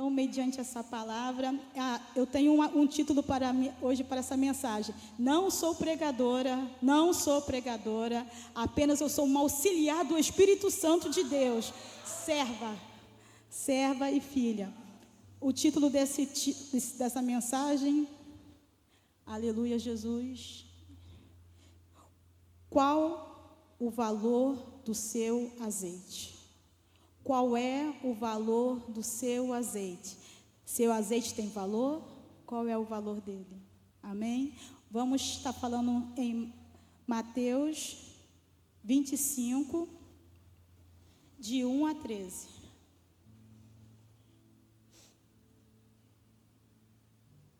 Então, mediante essa palavra, eu tenho um título hoje para essa mensagem. Não sou pregadora, apenas eu sou uma auxiliar do Espírito Santo de Deus, serva e filha. O título dessa mensagem, aleluia Jesus, qual o valor do seu azeite? Qual é o valor do seu azeite? Seu azeite tem valor? Qual é o valor dele? Amém? Vamos estar falando em Mateus 25, de 1 a 13.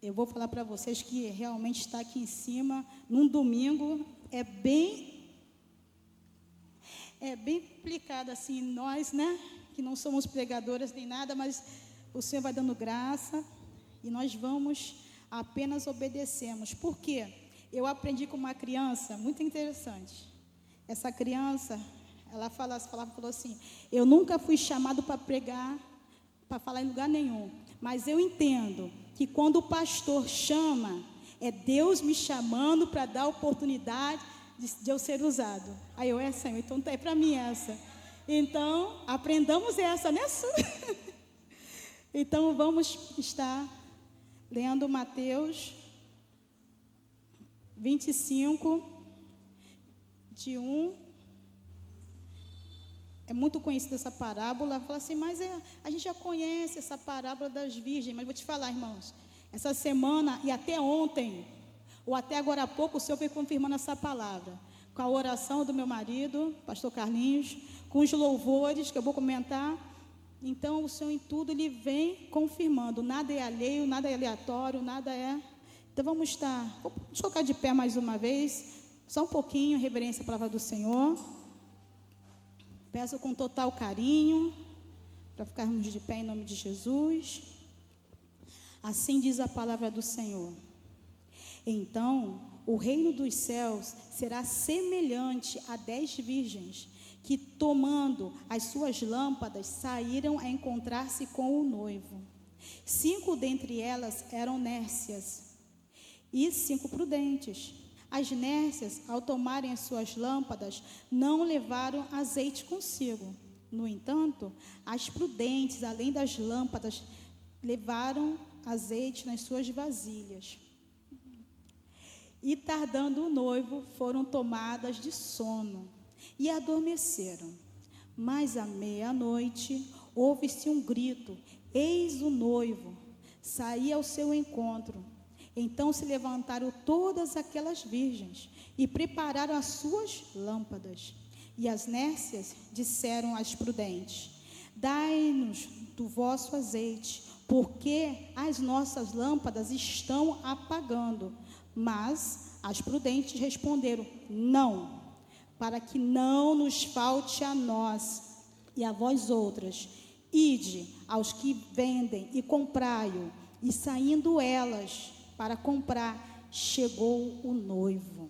Eu vou falar para vocês que realmente está aqui em cima, num domingo, é bem complicado assim, nós, né, que não somos pregadoras nem nada, mas o Senhor vai dando graça e nós vamos apenas obedecemos. Por quê? Eu aprendi com uma criança muito interessante. Essa criança, ela falou assim: eu nunca fui chamado para pregar, para falar em lugar nenhum, mas eu entendo que quando o pastor chama, é Deus me chamando para dar oportunidade de eu ser usado. Aí eu, Senhor, então tá aí para mim essa. Então, aprendamos essa, né, Su? Então, vamos estar lendo Mateus 25, de 1. É muito conhecida essa parábola. Fala assim, mas a gente já conhece essa parábola das virgens. Mas vou te falar, irmãos, essa semana e até ontem, ou até agora há pouco, o Senhor veio confirmando essa palavra, com a oração do meu marido, pastor Carlinhos, com os louvores que eu vou comentar. Então, o Senhor em tudo, Ele vem confirmando, nada é alheio, nada é aleatório, nada é... Então, vamos colocar de pé mais uma vez, só um pouquinho, reverência à palavra do Senhor. Peço com total carinho, para ficarmos de pé em nome de Jesus. Assim diz a palavra do Senhor. Então, o reino dos céus será semelhante a 10 virgens, que tomando as suas lâmpadas, saíram a encontrar-se com o noivo. 5 dentre elas eram nércias e 5 prudentes. As nércias, ao tomarem as suas lâmpadas, não levaram azeite consigo. No entanto, as prudentes, além das lâmpadas, levaram azeite nas suas vasilhas. E tardando o noivo, foram tomadas de sono e adormeceram. Mas à meia-noite, ouve-se um grito: eis o noivo, saí ao seu encontro. Então se levantaram todas aquelas virgens e prepararam as suas lâmpadas. E as nércias disseram às prudentes: dai-nos do vosso azeite, porque as nossas lâmpadas estão apagando. Mas as prudentes responderam: não, para que não nos falte a nós e a vós outras. Ide aos que vendem e comprai-o. E saindo elas para comprar, chegou o noivo.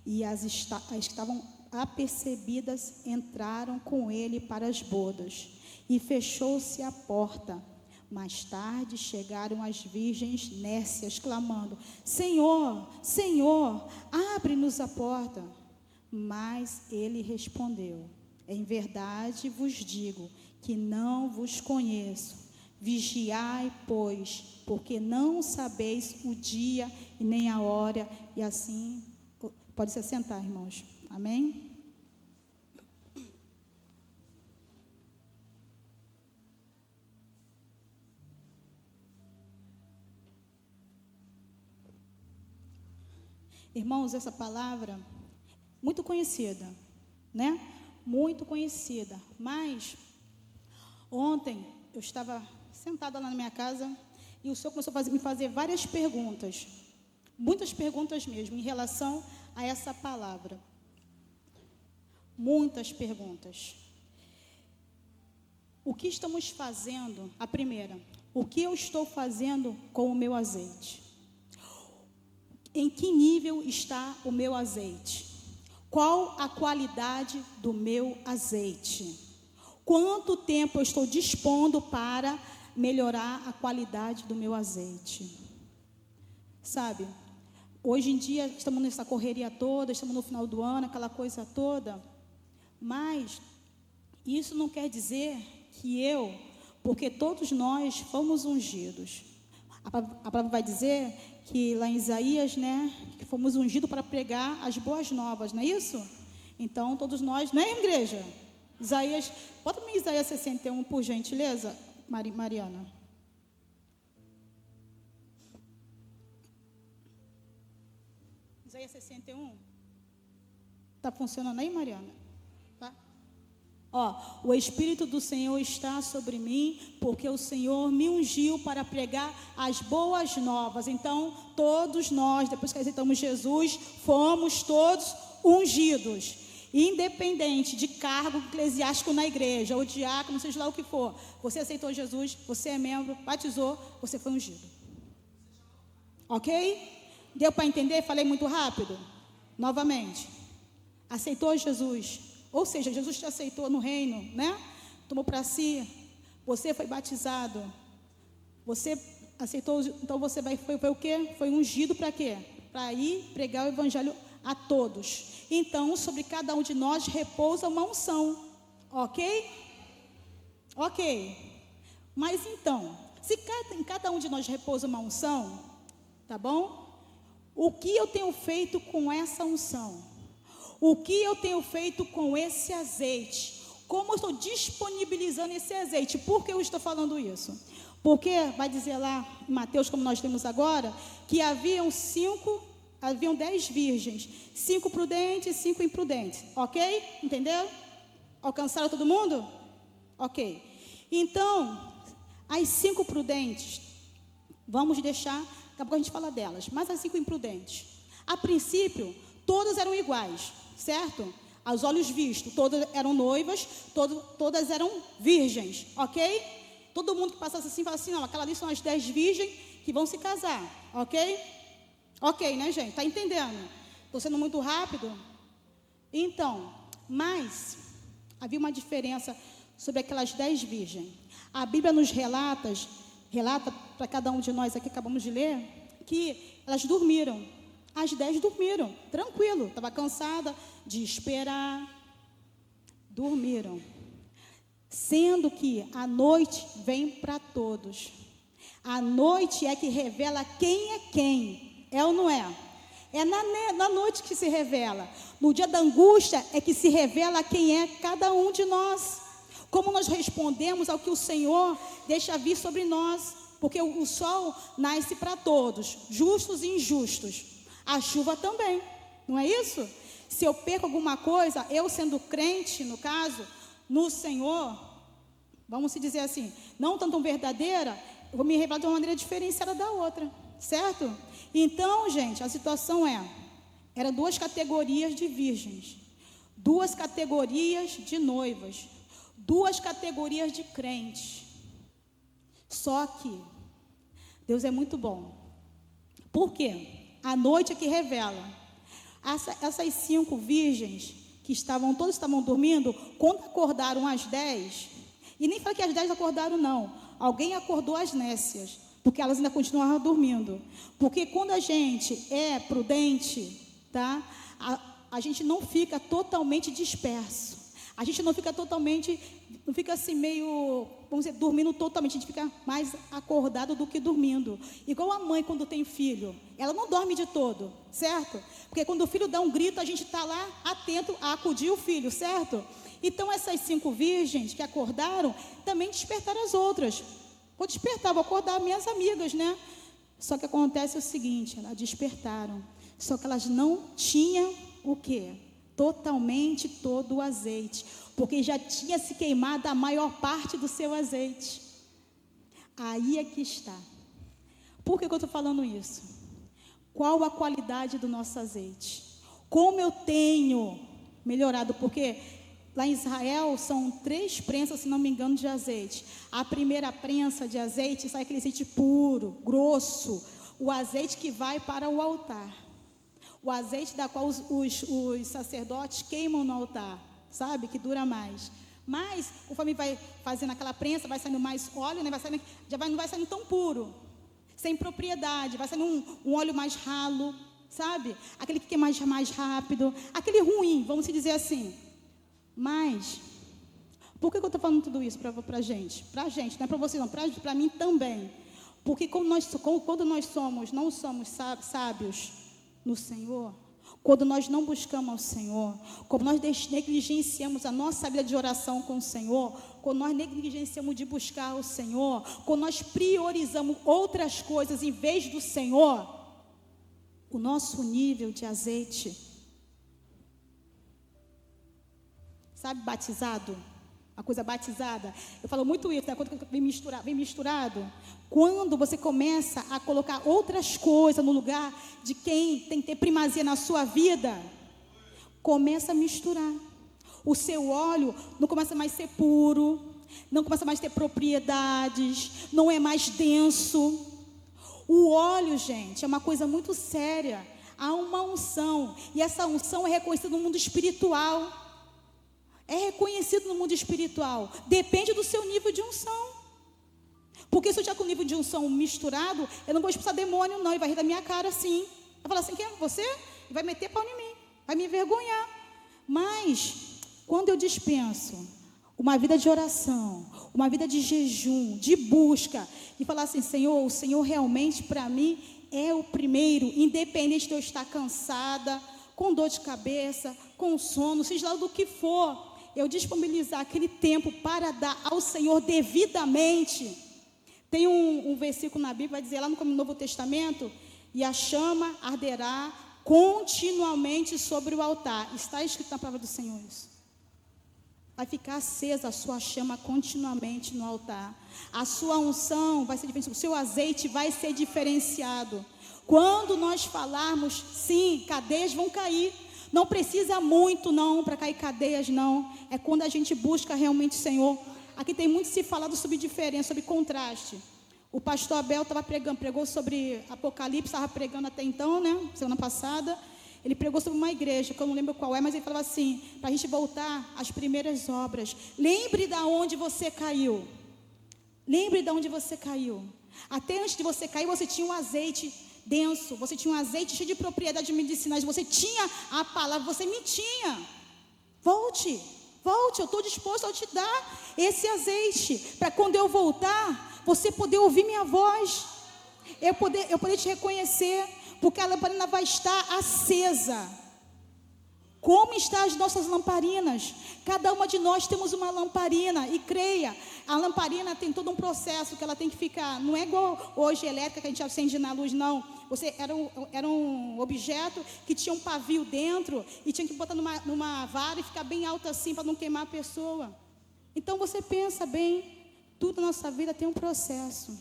E as que estavam apercebidas entraram com ele para as bodas. E fechou-se a porta. Mais tarde chegaram as virgens nércias, clamando: Senhor, Senhor, abre-nos a porta. Mas ele respondeu: em verdade vos digo que não vos conheço. Vigiai, pois, porque não sabeis o dia e nem a hora. E assim, pode se assentar, irmãos. Amém? Irmãos, essa palavra, muito conhecida, né? Muito conhecida. Mas, ontem, eu estava sentada lá na minha casa e o Senhor começou a me fazer várias perguntas. Muitas perguntas mesmo, em relação a essa palavra. Muitas perguntas. O que estamos fazendo? A primeira, o que eu estou fazendo com o meu azeite? Em que nível está o meu azeite? Qual a qualidade do meu azeite? Quanto tempo eu estou dispondo para melhorar a qualidade do meu azeite. Sabe, hoje em dia estamos nessa correria toda, estamos no final do ano, aquela coisa toda, mas isso não quer dizer que porque todos nós fomos ungidos. A palavra vai dizer que lá em Isaías, né, que fomos ungidos para pregar as boas novas, não é isso? Então, todos nós, não é, igreja? Isaías, bota para mim Isaías 61, por gentileza, Mariana. Isaías 61. Está funcionando aí, Mariana? Tá? Ó, o Espírito do Senhor está sobre mim, porque o Senhor me ungiu para pregar as boas novas. Então, todos nós, depois que aceitamos Jesus, fomos todos ungidos. Independente de cargo eclesiástico na igreja, ou diácono, seja lá o que for. Você aceitou Jesus, você é membro, batizou, você foi ungido. Ok? Deu para entender? Falei muito rápido? Novamente. Aceitou Jesus. Ou seja, Jesus te aceitou no reino, né? Tomou para si. Você foi batizado. Você aceitou, então você foi o quê? Foi ungido para quê? Para ir pregar o evangelho a todos. Então, sobre cada um de nós repousa uma unção. Ok? Ok. Mas então, se em cada um de nós repousa uma unção, tá bom? O que eu tenho feito com essa unção? O que eu tenho feito com esse azeite? Como eu estou disponibilizando esse azeite? Por que eu estou falando isso? Porque vai dizer lá em Mateus, como nós temos agora, que haviam 10 virgens, 5 prudentes e 5 imprudentes, ok? Entendeu? Alcançaram todo mundo? Ok. Então, as 5 prudentes, vamos deixar, daqui a pouco a gente fala delas, mas as 5 imprudentes, a princípio, todas eram iguais, certo? Aos olhos vistos, todas eram noivas, todas eram virgens, ok? Todo mundo que passasse assim, fala assim, não, aquela ali são as 10 virgens que vão se casar, ok? Ok, né, gente? Está entendendo? Estou sendo muito rápido? Então, mas havia uma diferença sobre aquelas 10 virgens. A Bíblia nos relata para cada um de nós aqui, acabamos de ler, que elas dormiram. As 10 dormiram, tranquilo. Estava cansada de esperar. Dormiram. Sendo que a noite vem para todos. A noite é que revela quem é quem. É ou não é? É na noite que se revela. No dia da angústia é que se revela quem é cada um de nós. Como nós respondemos ao que o Senhor deixa vir sobre nós. Porque o sol nasce para todos, justos e injustos. A chuva também, não é isso? Se eu perco alguma coisa, eu sendo crente, no caso, no Senhor, vamos se dizer assim, não tanto verdadeira, eu vou me revelar de uma maneira diferenciada da outra, certo? Então, gente, a situação eram 2 categorias de virgens, 2 categorias de noivas, 2 categorias de crentes. Só que Deus é muito bom. Por quê? A noite é que revela. Essas 5 virgens que todas estavam dormindo, quando acordaram às 10, e nem foi que as 10 acordaram não, alguém acordou as nécias, porque elas ainda continuavam dormindo. Porque quando a gente é prudente, tá? A gente não fica totalmente disperso. A gente não fica assim meio, vamos dizer, dormindo totalmente. A gente fica mais acordado do que dormindo. Igual a mãe quando tem filho. Ela não dorme de todo, certo? Porque quando o filho dá um grito, a gente está lá atento a acudir o filho, certo? Então essas 5 virgens que acordaram, também despertaram as outras. Vou despertar, vou acordar minhas amigas, né? Só que acontece o seguinte, elas despertaram. Só que elas não tinham o quê? Totalmente todo o azeite, porque já tinha se queimado a maior parte do seu azeite. Aí é que está. Por que eu estou falando isso? Qual a qualidade do nosso azeite? Como eu tenho melhorado? Porque lá em Israel são 3 prensas, se não me engano, de azeite. A primeira prensa de azeite sai aquele azeite puro, grosso, o azeite que vai para o altar. O azeite da qual os sacerdotes queimam no altar, sabe? Que dura mais. Mas, conforme vai fazendo aquela prensa, vai saindo mais óleo, né? Não vai saindo tão puro, sem propriedade, vai saindo um óleo mais ralo, sabe? Aquele que queima mais rápido, aquele ruim, vamos dizer assim. Mas, por que eu estou falando tudo isso para a gente? Para a gente, não é para você não, para mim também. Porque quando nós não somos sábios no Senhor, quando nós não buscamos ao Senhor, quando nós negligenciamos a nossa vida de oração com o Senhor, quando nós negligenciamos de buscar o Senhor, quando nós priorizamos outras coisas em vez do Senhor, o nosso nível de azeite, sabe, batizado, a coisa batizada, eu falo muito isso, né? Quando vem misturado, quando você começa a colocar outras coisas no lugar de quem tem que ter primazia na sua vida, começa a misturar. O seu óleo não começa mais a ser puro, não começa mais a ter propriedades, não é mais denso. O óleo, gente, é uma coisa muito séria. Há uma unção, e essa unção é reconhecida no mundo espiritual. É reconhecido no mundo espiritual. Depende do seu nível de unção. Porque se eu estiver com o nível de unção misturado, eu não vou expulsar demônio, não. Ele vai rir da minha cara assim. Vai falar assim: quem é você? E vai meter pau em mim. Vai me envergonhar. Mas, quando eu dispenso uma vida de oração, uma vida de jejum, de busca, e falar assim: Senhor, o Senhor realmente para mim é o primeiro, independente de eu estar cansada, com dor de cabeça, com sono, seja lá do que for, eu disponibilizar aquele tempo para dar ao Senhor devidamente. Tem um versículo na Bíblia, vai dizer lá no Novo Testamento: e a chama arderá continuamente sobre o altar. Está escrito na palavra do Senhor isso. Vai ficar acesa a sua chama continuamente no altar. A sua unção vai ser diferenciada, o seu azeite vai ser diferenciado. Quando nós falarmos, sim, cadeias vão cair. Não precisa muito não para cair cadeias, não. É quando a gente busca realmente o Senhor. Aqui tem muito se falado sobre diferença, sobre contraste. O pastor Abel pregou sobre Apocalipse, estava pregando até então, né? Semana passada. Ele pregou sobre uma igreja, que eu não lembro qual é, mas ele falava assim, para a gente voltar às primeiras obras. Lembre de onde você caiu. Lembre de onde você caiu. Até antes de você cair, você tinha um azeite denso, você tinha um azeite cheio de propriedades medicinais, você tinha a palavra, você me tinha. Volte, eu estou disposto a te dar esse azeite, para quando eu voltar, você poder ouvir minha voz, eu poder te reconhecer, porque a lamparina vai estar acesa. Como estão as nossas lamparinas? Cada uma de nós temos uma lamparina, e creia, a lamparina tem todo um processo que ela tem que ficar, não é igual hoje elétrica que a gente acende na luz, não. Era um objeto que tinha um pavio dentro e tinha que botar numa vara e ficar bem alto assim para não queimar a pessoa. Então você pensa bem, tudo na nossa vida tem um processo.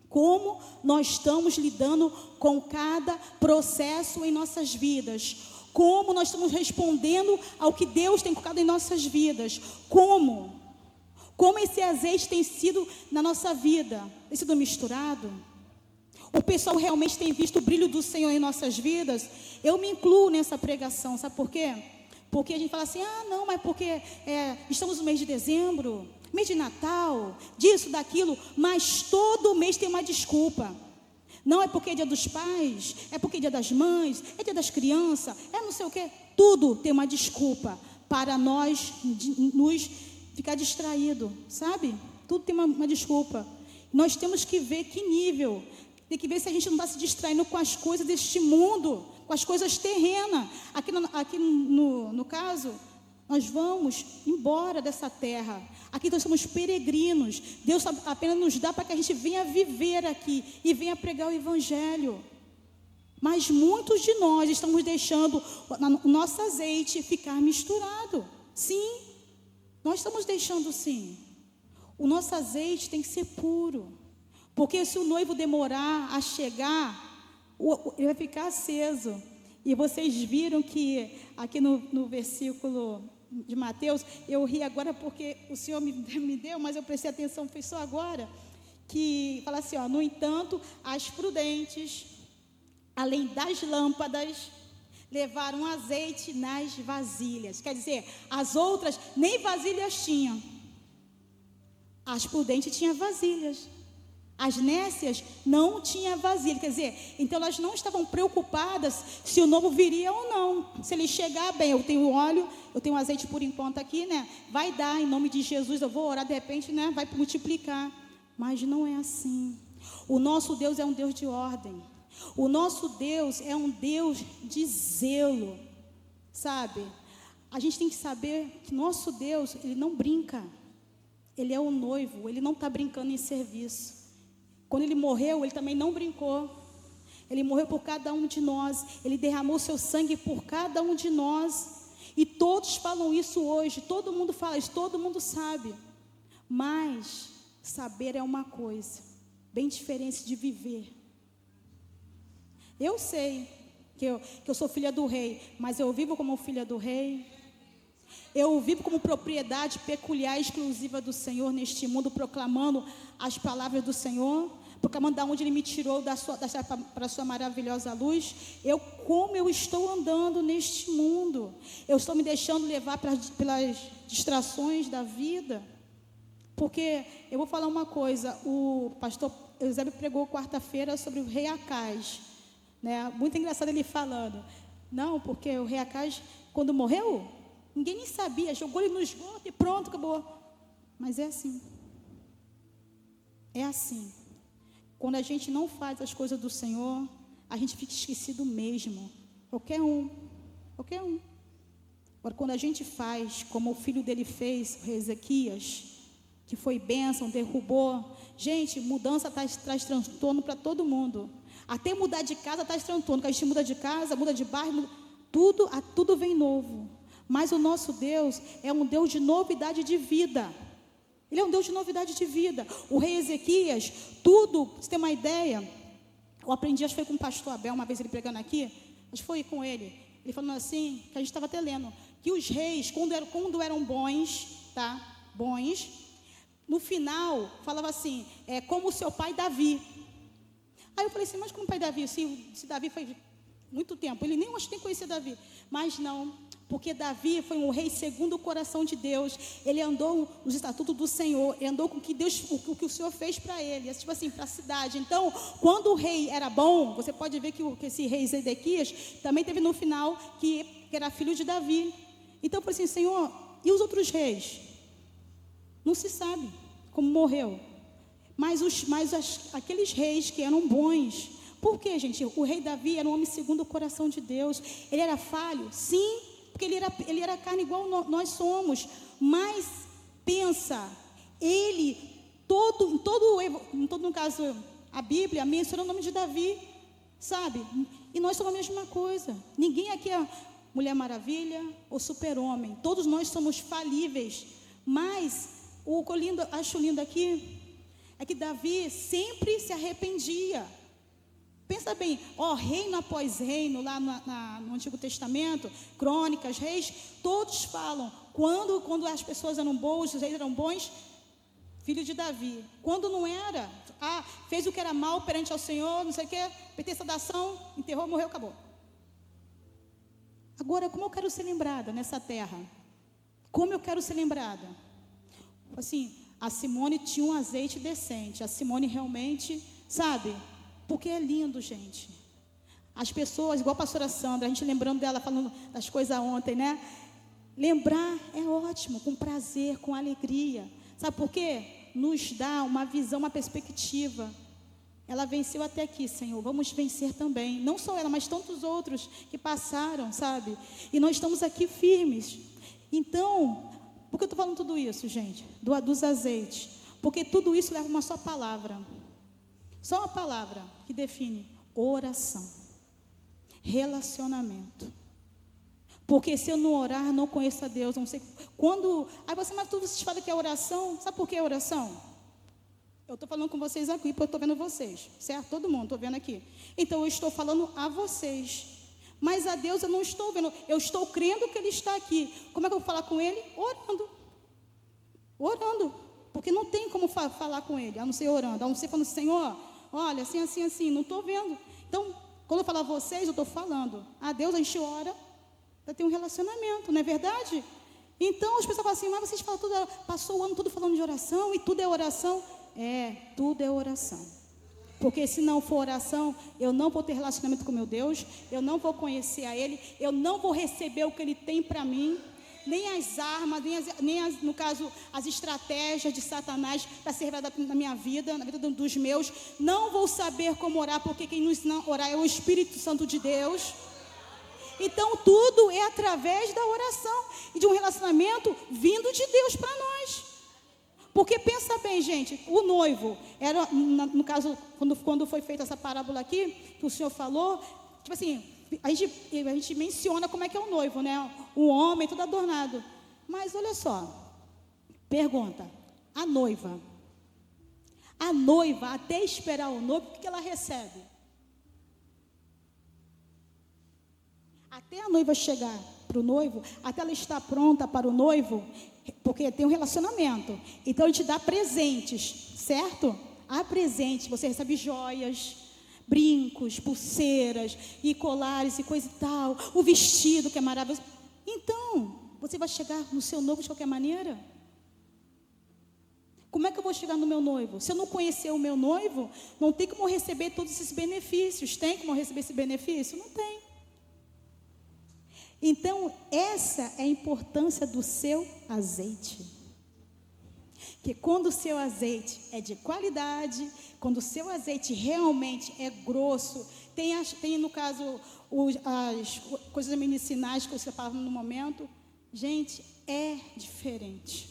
Como nós estamos lidando com cada processo em nossas vidas? Como nós estamos respondendo ao que Deus tem colocado em nossas vidas? Como esse azeite tem sido na nossa vida? Tem sido misturado? O pessoal realmente tem visto o brilho do Senhor em nossas vidas? Eu me incluo nessa pregação, sabe por quê? Porque a gente fala assim, não, mas porque estamos no mês de dezembro, mês de Natal, disso, daquilo, mas todo mês tem uma desculpa. Não é porque é dia dos pais, é porque é dia das mães, é dia das crianças, é não sei o quê. Tudo tem uma desculpa para nós nos ficar distraído, sabe? Tudo tem uma desculpa. Nós temos que ver que nível, tem que ver se a gente não está se distraindo com as coisas deste mundo, com as coisas terrenas. Aqui no caso, nós vamos embora dessa terra. Aqui nós somos peregrinos. Deus apenas nos dá para que a gente venha viver aqui e venha pregar o Evangelho. Mas muitos de nós estamos deixando o nosso azeite ficar misturado. Sim, nós estamos deixando sim. O nosso azeite tem que ser puro. Porque se o noivo demorar a chegar, ele vai ficar aceso. E vocês viram que aqui no versículo de Mateus, eu ri agora porque o Senhor me deu, mas eu prestei atenção, foi só agora, que fala assim, no entanto, as prudentes, além das lâmpadas, levaram azeite nas vasilhas. Quer dizer, as outras nem vasilhas tinham. As prudentes tinham vasilhas. As nécias não tinham vasilha. Quer dizer, então elas não estavam preocupadas se o novo viria ou não. Se ele chegar, bem, eu tenho óleo, eu tenho azeite por enquanto aqui, né? Vai dar em nome de Jesus, eu vou orar, de repente, né? Vai multiplicar. Mas não é assim. O nosso Deus é um Deus de ordem. O nosso Deus é um Deus de zelo, sabe? A gente tem que saber que nosso Deus, Ele não brinca. Ele é o noivo, Ele não está brincando em serviço. Quando Ele morreu, Ele também não brincou. Ele morreu por cada um de nós. Ele derramou seu sangue por cada um de nós. E todos falam isso hoje. Todo mundo fala isso, todo mundo sabe. Mas saber é uma coisa, bem diferente de viver. Eu sei que eu sou filha do rei, mas eu vivo como filha do rei. Eu vivo como propriedade peculiar, exclusiva do Senhor neste mundo, proclamando as palavras do Senhor, proclamando de onde Ele me tirou para a sua maravilhosa luz. Como eu estou andando neste mundo, eu estou me deixando levar pelas distrações da vida. Porque eu vou falar uma coisa, o pastor Eusébio pregou quarta-feira sobre o rei Acaz, né? Muito engraçado ele falando, não, porque o rei Acaz, quando morreu, ninguém nem sabia, jogou ele no esgoto e pronto, acabou. Mas é assim. É assim. Quando a gente não faz as coisas do Senhor, a gente fica esquecido mesmo. Qualquer um. Agora, quando a gente faz, como o filho dele fez, o rei Ezequias, que foi bênção, derrubou. Gente, mudança traz transtorno para todo mundo. Até mudar de casa traz transtorno. Quando a gente muda de casa, muda de bairro, tudo vem novo. Mas o nosso Deus é um Deus de novidade de vida. Ele é um Deus de novidade de vida. O rei Ezequias, tudo, você tem uma ideia, eu aprendi, acho que foi com o pastor Abel, uma vez ele pregando aqui, acho que foi com ele falando assim, que a gente estava até lendo, que os reis, quando eram bons, tá? Bons, no final, falava assim, como o seu pai Davi. Aí eu falei assim, mas como o pai Davi, se Davi foi muito tempo, ele nem acho que nem conhecia Davi, mas não, porque Davi foi um rei segundo o coração de Deus. Ele andou nos estatutos do Senhor, ele andou com o que o Senhor fez para ele, tipo assim, para a cidade. Então, quando o rei era bom, você pode ver que esse rei Zedequias também teve no final que era filho de Davi. Então eu falei assim, Senhor, e os outros reis? Não se sabe como morreu. Mas aqueles reis que eram bons. Por quê, gente? O rei Davi era um homem segundo o coração de Deus. Ele era falho? Sim, porque ele era carne igual nós somos. Mas pensa, ele, no caso, a Bíblia menciona o nome de Davi, sabe? E nós somos a mesma coisa. Ninguém aqui é Mulher Maravilha ou Super-Homem. Todos nós somos falíveis. Mas o que eu acho lindo aqui é que Davi sempre se arrependia. Pensa bem, reino após reino, lá no Antigo Testamento, Crônicas, Reis, todos falam, quando as pessoas eram boas, os reis eram bons, filho de Davi. Quando não era, fez o que era mal perante ao Senhor, não sei o que, pretexto da ação, enterrou, morreu, acabou. Agora, como eu quero ser lembrada nessa terra? Como eu quero ser lembrada? Assim, a Simone tinha um azeite decente, a Simone realmente, sabe? Porque é lindo, gente. As pessoas, igual a pastora Sandra, a gente lembrando dela, falando das coisas ontem, né? Lembrar é ótimo, com prazer, com alegria. Sabe por quê? Nos dá uma visão, uma perspectiva. Ela venceu até aqui, Senhor, vamos vencer também. Não só ela, mas tantos outros que passaram, sabe? E nós estamos aqui firmes. Então, por que eu estou falando tudo isso, gente? Dos azeites. Porque tudo isso leva uma só palavra. Só uma palavra que define: oração, relacionamento. Porque se eu não orar, não conheço a Deus, não sei quando. Aí mas vocês falam que é oração, sabe por que é oração? Eu estou falando com vocês aqui, porque eu estou vendo vocês, certo? Todo mundo, estou vendo aqui. Então eu estou falando a vocês, mas a Deus eu não estou vendo, eu estou crendo que Ele está aqui. Como é que eu vou falar com Ele? Orando, porque não tem como falar com Ele, a não ser orando, a não ser falando: Senhor, olha, assim, não estou vendo. Então, Quando eu falo a vocês, eu estou falando. A Deus a gente ora para ter um relacionamento, não é verdade? Então, as pessoas falam assim, mas vocês falam tudo, passou o ano todo falando de oração e tudo é oração. Tudo é oração. Porque se não for oração, eu não vou ter relacionamento com meu Deus, eu não vou conhecer a Ele, eu não vou receber o que Ele tem para mim, nem as armas, no caso, as estratégias de Satanás para ser revelada na minha vida, na vida dos meus. Não vou saber como orar, porque quem nos ensina a orar é o Espírito Santo de Deus. Então, tudo é através da oração e de um relacionamento vindo de Deus para nós. Porque pensa bem, gente, o noivo, era, no caso, quando foi feita essa parábola aqui, que o Senhor falou, tipo assim, a gente menciona como é que é o noivo, né? Um homem todo adornado. Mas olha só, pergunta, a noiva, até esperar o noivo, o que ela recebe? Até a noiva chegar para o noivo, até ela estar pronta para o noivo, porque tem um relacionamento. Então, ele te dá presentes, certo? Há presentes, você recebe joias, brincos, pulseiras, e colares e coisa e tal. O vestido que é maravilhoso. Então, você vai chegar no seu noivo de qualquer maneira? Como é que eu vou chegar no meu noivo? Se eu não conhecer o meu noivo, não tem como receber todos esses benefícios. Tem como receber esse benefício? Não tem. Então, essa é a importância do seu azeite. Que quando o seu azeite é de qualidade, quando o seu azeite realmente é grosso, tem no caso, as coisas medicinais que você fala no momento, gente, é diferente.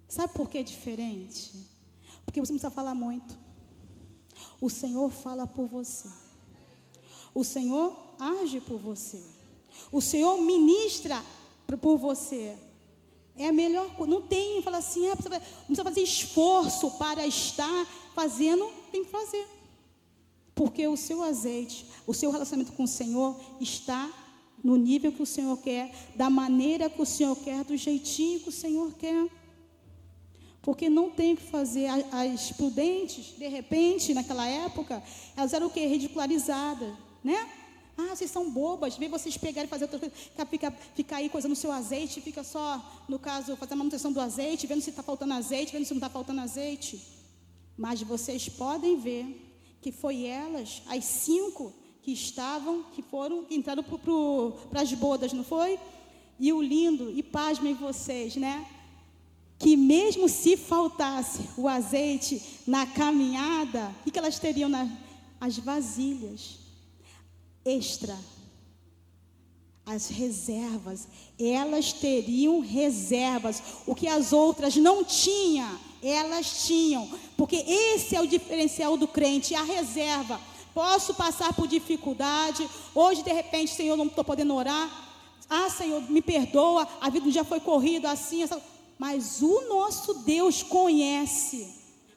Sabe por que é diferente? Porque você não precisa falar muito. O Senhor fala por você. O Senhor age por você. O Senhor ministra por você. É a melhor coisa. Não tem, fala assim, não precisa fazer esforço para estar fazendo, tem que fazer. Porque o seu azeite, o seu relacionamento com o Senhor está no nível que o Senhor quer, da maneira que o Senhor quer, do jeitinho que o Senhor quer. Porque não tem o que fazer. As prudentes, de repente, naquela época, elas eram o quê? Ridicularizadas, né? Ah, vocês são bobas, vem vocês pegarem e fazer outra coisa, ficar aí coisando o seu azeite, fica só, no caso, fazer a manutenção do azeite, vendo se está faltando azeite, vendo se não está faltando azeite. Mas vocês podem ver que foi elas, as 5 que entraram para as bodas, não foi? E o lindo, e pasmem vocês, né? Que mesmo se faltasse o azeite na caminhada, o que elas teriam as vasilhas? Extra, as reservas, elas teriam reservas, o que as outras não tinham, elas tinham, porque esse é o diferencial do crente, a reserva. Posso passar por dificuldade, hoje de repente, Senhor, não estou podendo orar, Senhor, me perdoa, a vida já foi corrida assim, mas o nosso Deus conhece,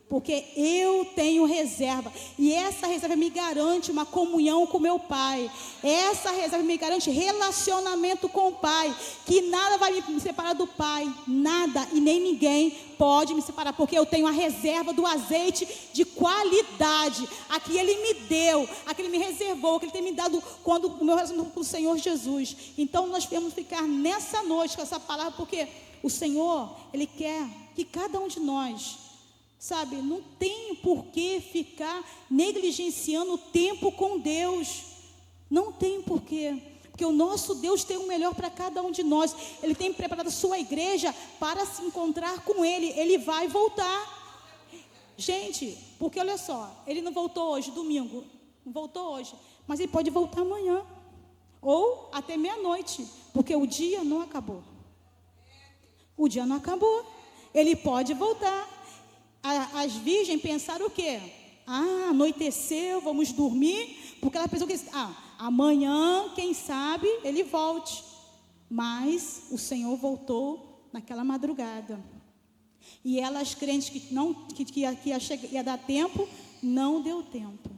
porque eu tenho reserva, e essa reserva me garante uma comunhão com meu Pai, essa reserva me garante relacionamento com o Pai, que nada vai me separar do Pai, nada e nem ninguém pode me separar, porque eu tenho a reserva do azeite de qualidade, a que Ele me deu, a que Ele me reservou, a que Ele tem me dado quando o meu relacionamento com o Senhor Jesus. Então nós devemos ficar nessa noite com essa palavra, porque o Senhor, Ele quer que cada um de nós, sabe, não tem por que ficar negligenciando o tempo com Deus. Não tem por quê. Porque o nosso Deus tem o melhor para cada um de nós. Ele tem preparado a sua igreja para se encontrar com Ele. Ele vai voltar. Gente, porque olha só, Ele não voltou hoje, domingo. Não voltou hoje. Mas Ele pode voltar amanhã. Ou até meia-noite. Porque o dia não acabou. O dia não acabou. Ele pode voltar. As virgens pensaram o quê? Anoiteceu, vamos dormir, porque ela pensou que amanhã, quem sabe, ele volte. Mas o Senhor voltou naquela madrugada. E elas crentes que ia dar tempo, não deu tempo.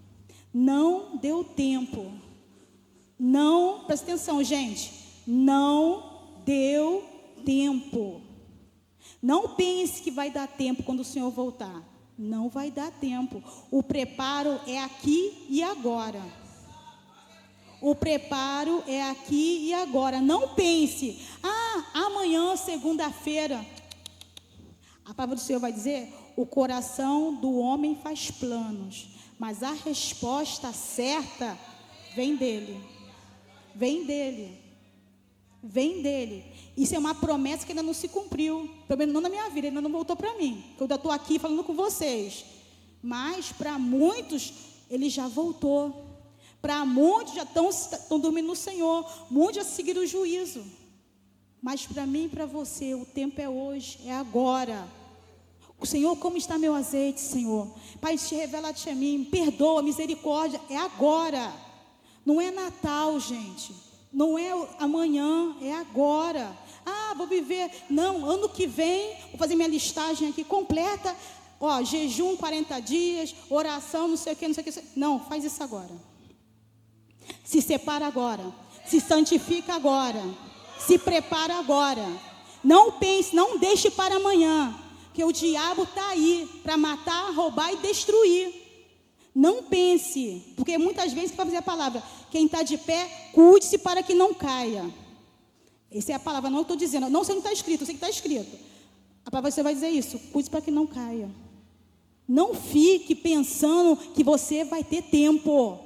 Não deu tempo. Não, presta atenção, gente. Não deu tempo. Não pense que vai dar tempo quando o Senhor voltar. Não vai dar tempo. O preparo é aqui e agora. O preparo é aqui e agora. Não pense, amanhã, segunda-feira. A palavra do Senhor vai dizer: o coração do homem faz planos, mas a resposta certa vem dele. Vem dele. Vem dele. Isso é uma promessa que ainda não se cumpriu. Pelo menos não na minha vida, ainda não voltou para mim. Eu ainda estou aqui falando com vocês. Mas para muitos, ele já voltou. Para muitos já estão dormindo no Senhor. Muitos já seguiram o juízo. Mas para mim e para você, o tempo é hoje, é agora. O Senhor, como está meu azeite, Senhor? Pai, te revela-te a mim, perdoa, misericórdia, é agora. Não é Natal, gente. Não é amanhã, é agora. Vou viver. Não, ano que vem, vou fazer minha listagem aqui completa. Jejum 40 dias, oração, não sei o que, não sei o que. Não, faz isso agora. Se separa agora. Se santifica agora. Se prepara agora. Não pense, não deixe para amanhã. Porque o diabo está aí para matar, roubar e destruir. Não pense, porque muitas vezes, para fazer a palavra, quem está de pé, cuide-se para que não caia. Essa é a palavra, não estou dizendo, não sei o que está escrito, eu sei que está escrito. A palavra você vai dizer isso, cuide-se para que não caia. Não fique pensando que você vai ter tempo.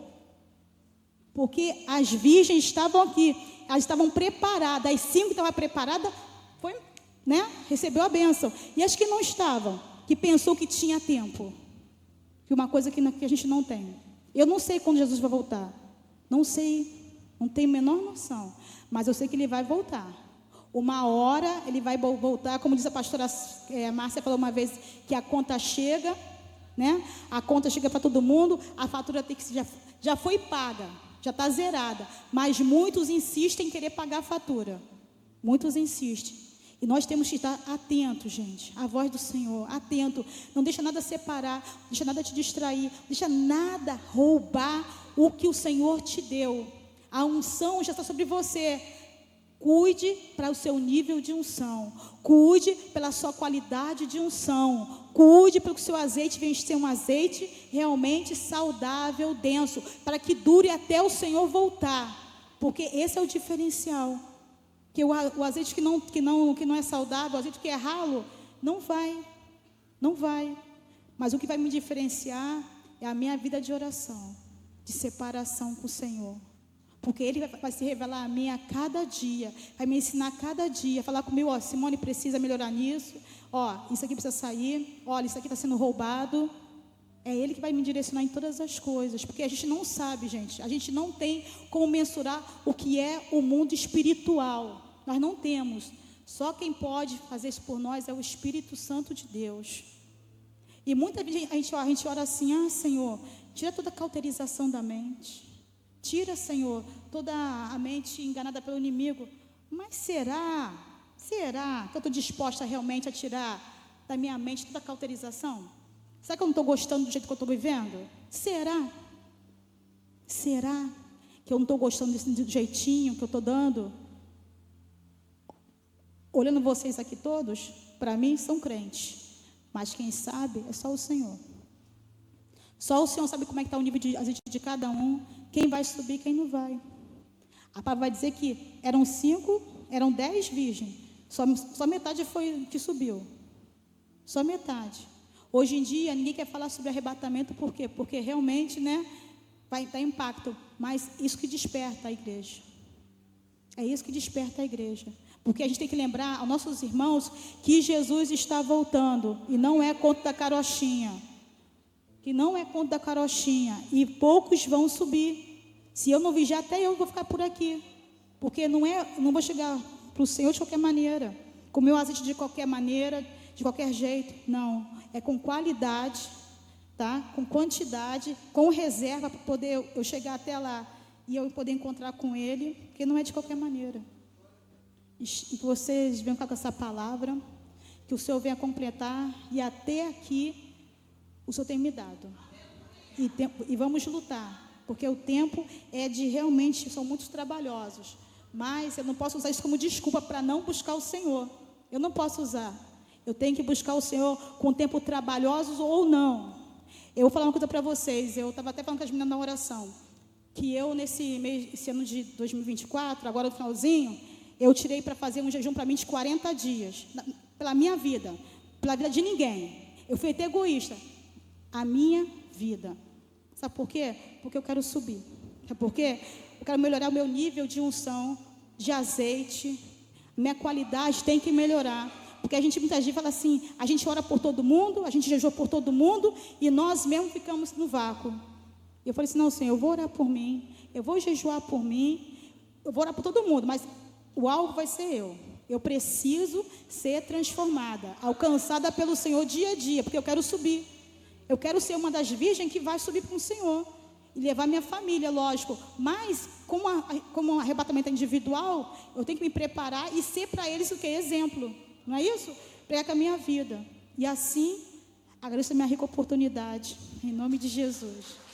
Porque as virgens estavam aqui, elas estavam preparadas, as 5 que estavam preparadas, recebeu a bênção. E as que não estavam, que pensou que tinha tempo. Que uma coisa que a gente não tem. Eu não sei quando Jesus vai voltar. Não sei. Não tenho a menor noção. Mas eu sei que ele vai voltar. Uma hora ele vai voltar. Como diz a pastora Márcia, falou uma vez que a conta chega. A conta chega para todo mundo. A fatura tem que já foi paga. Já está zerada. Mas muitos insistem em querer pagar a fatura. Muitos insistem. E nós temos que estar atentos, gente, à voz do Senhor, atento. Não deixa nada separar, não deixa nada te distrair, não deixa nada roubar o que o Senhor te deu. A unção já está sobre você. Cuide para o seu nível de unção. Cuide pela sua qualidade de unção. Cuide para que o seu azeite venha ser um azeite realmente saudável, denso, para que dure até o Senhor voltar. Porque esse é o diferencial. Que o azeite que não é saudável, o azeite que é ralo, não vai. Mas o que vai me diferenciar é a minha vida de oração, de separação com o Senhor. Porque Ele vai se revelar a mim a cada dia, vai me ensinar a cada dia, falar comigo, Simone precisa melhorar nisso, isso aqui precisa sair, olha, isso aqui está sendo roubado. É Ele que vai me direcionar em todas as coisas, porque a gente não sabe, gente, a gente não tem como mensurar o que é o mundo espiritual. Nós não temos. Só quem pode fazer isso por nós é o Espírito Santo de Deus. E muita vezes a gente ora assim, Senhor, tira toda a cauterização da mente. Tira, Senhor, toda a mente enganada pelo inimigo. Mas será que eu estou disposta realmente a tirar da minha mente toda a cauterização? Será que eu não estou gostando do jeito que eu estou vivendo? Será que eu não estou gostando do jeitinho que eu estou dando? Olhando vocês aqui todos, para mim são crentes, mas quem sabe é só o Senhor. Só o Senhor sabe como é que está o nível de azeite de cada um, quem vai subir, quem não vai. A palavra vai dizer que eram 10 virgens, só metade foi que subiu, só metade. Hoje em dia ninguém quer falar sobre arrebatamento, por quê? Porque realmente, vai dar impacto, mas isso que desperta a igreja. É isso que desperta a igreja. Porque a gente tem que lembrar aos nossos irmãos que Jesus está voltando. E não é conto da carochinha. E poucos vão subir. Se eu não vigiar, até eu vou ficar por aqui. Porque não vou chegar para o Senhor de qualquer maneira. Com o meu azeite de qualquer maneira, de qualquer jeito. Não. É com qualidade, tá? Com quantidade, com reserva para poder eu chegar até lá. E eu poder encontrar com Ele. Porque não é de qualquer maneira. E que vocês venham com essa palavra, que o Senhor venha completar, e até aqui o Senhor tem me dado. E vamos lutar, porque o tempo é de realmente, são muitos trabalhosos, mas eu não posso usar isso como desculpa para não buscar o Senhor. Eu não posso usar. Eu tenho que buscar o Senhor com tempo trabalhosos ou não. Eu vou falar uma coisa para vocês, eu estava até falando com as meninas na oração. que eu, esse ano de 2024, agora no finalzinho, eu tirei para fazer um jejum para mim de 40 dias, pela minha vida, pela vida de ninguém. Eu fui até egoísta. A minha vida. Sabe por quê? Porque eu quero subir. Sabe por quê? Eu quero melhorar o meu nível de unção, de azeite. Minha qualidade tem que melhorar. Porque a gente muitas vezes fala assim, a gente ora por todo mundo, a gente jejua por todo mundo, e nós mesmos ficamos no vácuo. Eu falei assim, não, Senhor, eu vou orar por mim, eu vou jejuar por mim, eu vou orar por todo mundo, mas o alvo vai ser eu. Eu preciso ser transformada, alcançada pelo Senhor dia a dia, porque eu quero subir. Eu quero ser uma das virgens que vai subir com o Senhor e levar minha família, lógico. Mas, como o arrebatamento é individual, eu tenho que me preparar e ser para eles o que? Exemplo. Não é isso? Pregar com a minha vida. E assim, agradeço a minha rica oportunidade. Em nome de Jesus.